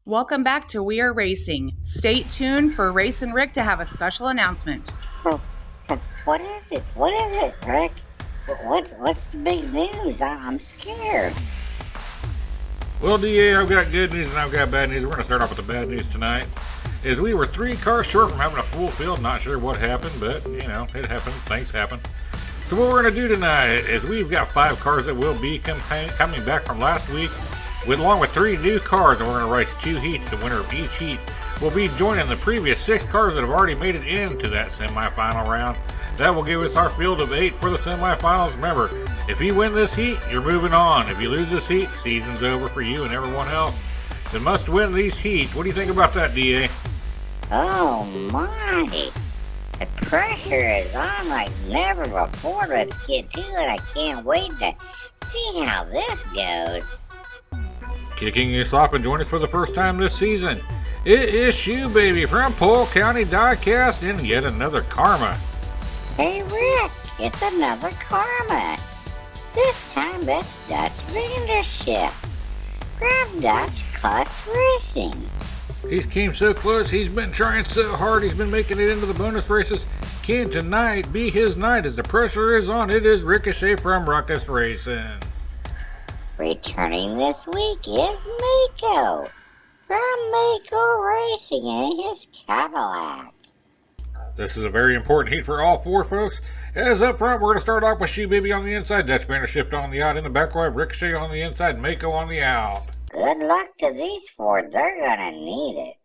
Welcome back to W.A.R Racing. Stay tuned for Race and Rick to have a special announcement. What is it? What is it, Rick? What's the big news? I'm scared. Well, DA, I've got good news and I've got bad news. We're going to start off with the bad news tonight. Is we were 3 cars short from having a full field. Not sure what happened, but, you know, it happened. Things happen. So what we're going to do tonight is we've got 5 cars that will be coming back from last week, along with 3 new cars, and we're going to race 2 heats. The winner of each heat will be joining the previous 6 cars that have already made it into that semifinal round. That will give us our field of 8 for the semifinals. Remember, if you win this heat, you're moving on. If you lose this heat, season's over for you and everyone else. It's a must win these heats. What do you think about that, DA? Oh my! The pressure is on like never before. Let's get to it. I can't wait to see how this goes. Kicking us off and joining us for the first time this season, it is Shoe Baby from Polk County Diecast in yet another Karma. Hey Rick, it's another Karma. This time it's Dutch Vandership from Dutch Clutch Racing. He's came so close, he's been trying so hard, he's been making it into the bonus races. Can tonight be his night as the pressure is on? It is Ricochet from Ruckus Racing. Returning this week is Mako from Mako Racing in his Cadillac. This is a very important heat for all 4 folks. As up front, we're going to start off with Shoe Baby on the inside, Dutch Vandership on the out, in the back right, Ricochet on the inside, Mako on the out. Good luck to these 4, they're gonna need it.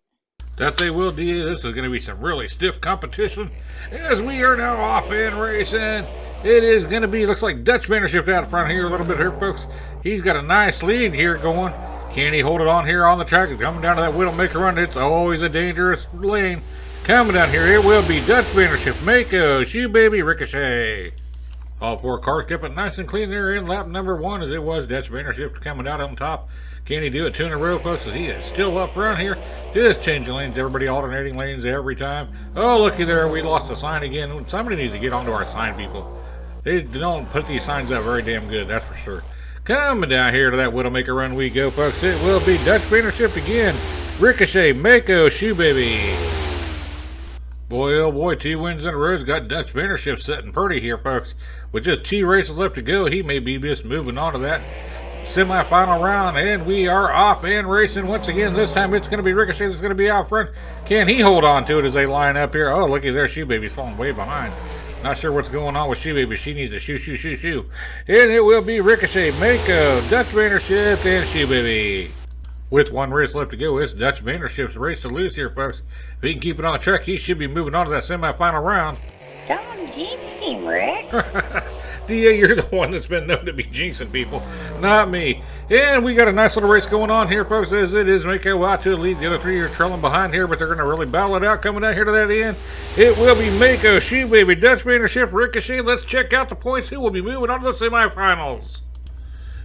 That they will, DA. This is going to be some really stiff competition as we are now off and racing. It is going to be, looks like Dutch Vandership out front here a little bit here, folks. He's got a nice lead here going. Can he hold it on here on the track? Coming down to that Widowmaker run. It's always a dangerous lane. Coming down here, it will be Dutch Vandership, Mako, Shoe Baby, Ricochet. All 4 cars kept it nice and clean there in lap number 1 as it was Dutch Vandership coming out on top. Can he do it 2 in a row, folks, as he is still up front here? Just changing lanes, everybody alternating lanes every time. Oh, looky there, we lost the sign again. Somebody needs to get onto our sign, people. They don't put these signs up very damn good, that's for sure. Coming down here to that Widowmaker run we go, folks. It will be Dutch Vandership again. Ricochet, Mako, Shoe Baby. Boy, oh boy, 2 wins in a row. Got Dutch Vandership sitting pretty here, folks. With just 2 races left to go, he may be just moving on to that semi-final round, and we are off and racing once again. This time it's going to be Ricochet that's going to be out front. Can he hold on to it as they line up here? Oh, looky there, Shoe Baby's falling way behind. Not sure what's going on with Shoe Baby. She needs to shoo. And it will be Ricochet, Mako, Dutch Vandership, and Shoe Baby. With 1 race left to go, it's Dutch Vandership's race to lose here, folks. If he can keep it on the track, he should be moving on to that semi-final round. Don't jinx him, Rick. DA, you're the one that's been known to be jinxing people, not me. And we got a nice little race going on here, folks, as it is Mako out to the lead. The other 3 are trailing behind here, but they're going to really battle it out coming down here to that end. It will be Mako, Shoe Baby, Dutch Vandership, Ricochet. Let's check out the points. Who will be moving on to the semifinals?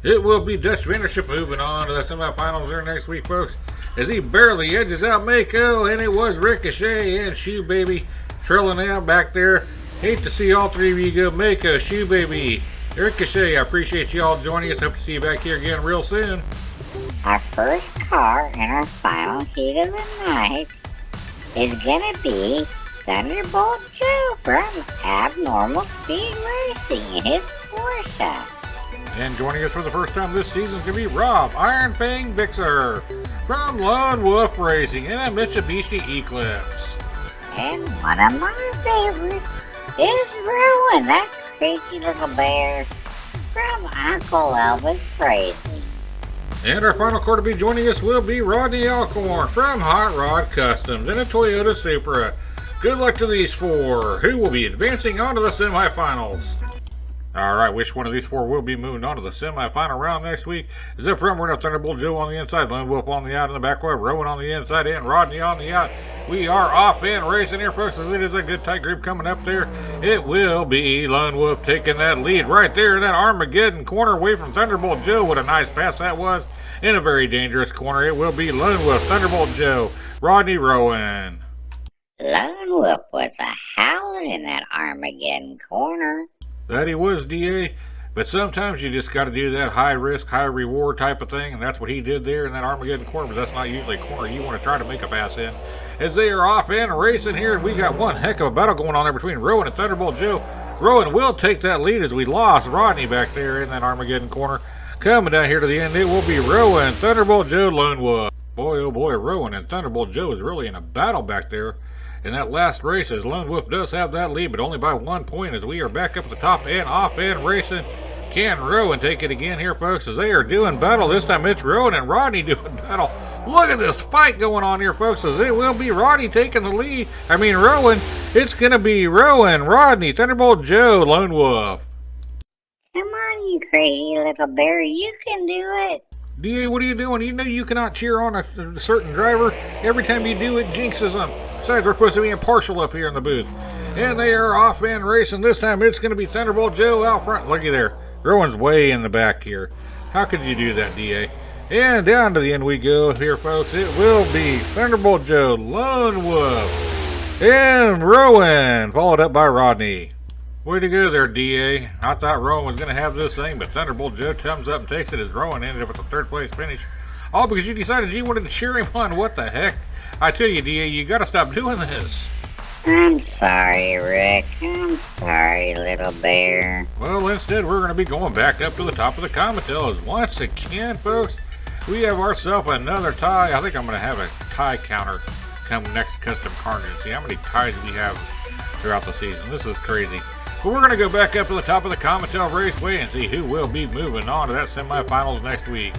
It will be Dutch Vandership moving on to the semifinals there next week, folks, as he barely edges out Mako, and it was Ricochet and Shoe Baby trailing out back there. Hate to see all 3 of you go. Mako, Shoe Baby, Ricochet. I appreciate you all joining us. Hope to see you back here again real soon. Our first car in our final heat of the night is gonna be Thunderbolt Joe from Abnormal Speed Racing in his Porsche. And joining us for the first time this season is going to be Rob Iron Fang Bixer from Lone Wolf Racing in a Mitsubishi Eclipse. And one of my favorites is Rowan, that crazy little bear from Uncle Elvis Racing. And our final car to be joining us will be Rodney Alcorn from Hot Rod Customs in a Toyota Supra. Good luck to these 4, who will be advancing on to the semifinals. Alright, which one of these 4 will be moving on to the semi-final round next week? Is up front, we're going to have Thunderbolt Joe on the inside, Lone Wolf on the out, in the back right, Rowan on the inside, and Rodney on the out. We are off and racing here, folks, as it is a good tight group coming up there. It will be Lone Wolf taking that lead right there in that Armageddon corner away from Thunderbolt Joe. What a nice pass that was in a very dangerous corner. It will be Lone Wolf, Thunderbolt Joe, Rodney, Rowan. Lone Wolf was a howling in that Armageddon corner. That he was, DA. But sometimes you just got to do that high risk, high reward type of thing, and that's what he did there in that Armageddon corner, because that's not usually a corner you want to try to make a pass in. As they are off and racing here, and we got one heck of a battle going on there between Rowan and Thunderbolt Joe. Rowan will take that lead as we lost Rodney back there in that Armageddon corner. Coming down here to the end, it will be Rowan, Thunderbolt Joe, Lone Wolf. Boy, oh boy, Rowan and Thunderbolt Joe is really in a battle back there in that last race, as Lone Wolf does have that lead, but only by 1 point, as we are back up at the top and off and racing. Can Rowan take it again here, folks, as they are doing battle. This time it's Rowan and Rodney doing battle. Look at this fight going on here, folks, as it will be Rodney taking the lead. Rowan. It's going to be Rowan, Rodney, Thunderbolt Joe, Lone Wolf. Come on, you crazy little bear. You can do it. DA, what are you doing? You know you cannot cheer on a certain driver. Every time you do, it jinxes them. Besides, we're supposed to be impartial up here in the booth. And they are off and racing. This time it's going to be Thunderbolt Joe out front. Looky there. Rowan's way in the back here. How could you do that, DA? And down to the end we go here, folks. It will be Thunderbolt Joe, Lone Wolf, and Rowan, followed up by Rodney. Way to go there, DA. I thought Rowan was going to have this thing, but Thunderbolt Joe comes up and takes it as Rowan ended up with the third place finish. All because you decided you wanted to cheer him on. What the heck? I tell you, DA, you got to stop doing this. I'm sorry, Rick. I'm sorry, little bear. Well, instead, we're going to be going back up to the top of the Comitel. Once again, folks, we have ourselves another tie. I think I'm going to have a tie counter come next to Custom Carnage and see how many ties we have throughout the season. This is crazy. But we're going to go back up to the top of the Comitel Raceway and see who will be moving on to that semifinals next week.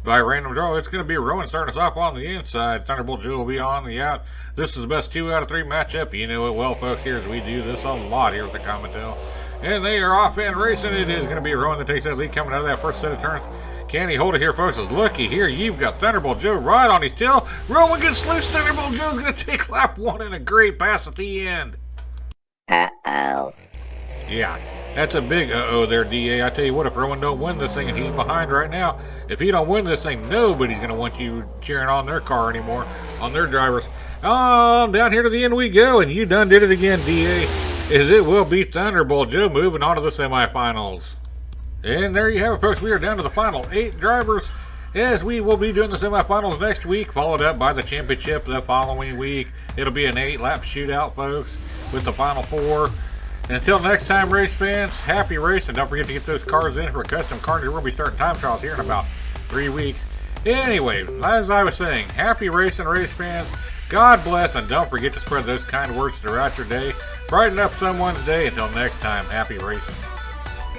By random draw, it's going to be Rowan starting us off on the inside. Thunderbolt Joe will be on the out. This is the best 2 out of 3 matchup. You know it well, folks, here as we do this a lot here at the Comitel. And they are off and racing. It is going to be Rowan that takes that lead coming out of that first set of turns. Can he hold it here, folks? It's looky here. You've got Thunderbolt Joe right on his tail. Rowan gets loose. Thunderbolt Joe's going to take lap 1 and a great pass at the end. Uh-oh. Yeah, that's a big uh-oh there, DA. I tell you what, if Rowan don't win this thing, and he's behind right now, if he don't win this thing, nobody's going to want you cheering on their car anymore, on their drivers. Down here to the end we go, and you done did it again, DA, as it will be Thunderbolt Joe moving on to the semifinals. And there you have it, folks. We are down to the final 8 drivers, as we will be doing the semifinals next week, followed up by the championship the following week. It'll be an 8-lap shootout, folks, with the final 4. And until next time, race fans, happy racing. Don't forget to get those cars in for a custom car. We're going to be starting time trials here in about 3 weeks. Anyway, as I was saying, happy racing, race fans. God bless, and don't forget to spread those kind words throughout your day. Brighten up someone's day. Until next time, happy racing.